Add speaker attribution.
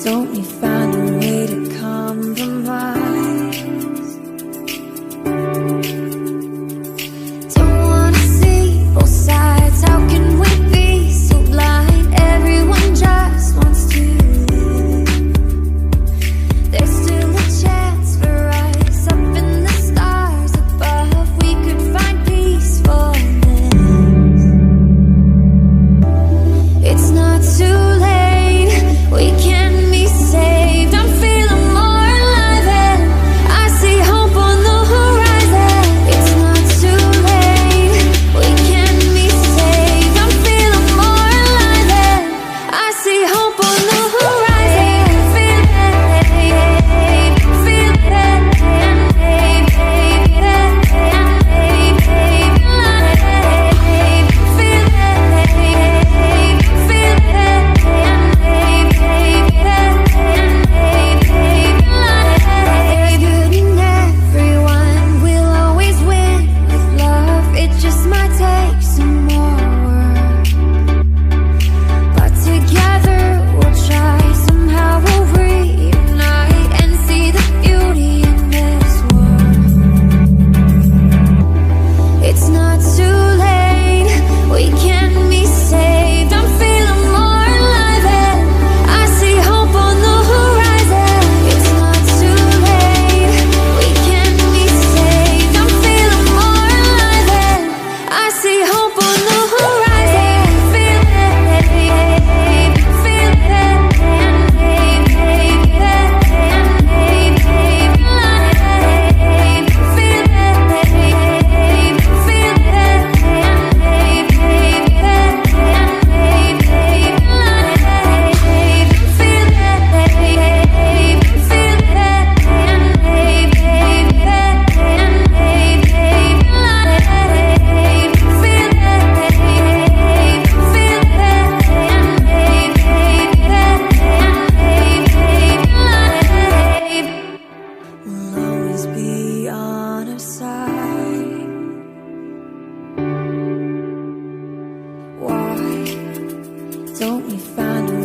Speaker 1: Don't we find a way to compromise? Don't wanna see both sides. How can we be so blind? Everyone just wants to live. There's still a chance for us. Up in the stars above, we could find peacefulness. It's not too late, we can be saved. I'm feeling more alive and I see hope on the horizon. It's not too late, we can be saved. I'm feeling more alive and I see hope on the horizon. Feel it, feel it, there's good in everyone. We'll always win with love. It just might take some more work, but together we'll try. Somehow we'll reunite and see the beauty in this world. It's not too late, we can be saved. I'm feeling more alive and I see hope on the horizon. It's not too late, we can be saved. I'm feeling more alive and I see hope on the horizon. Feel it, feel it, we'll always be on our side. Why don't we find a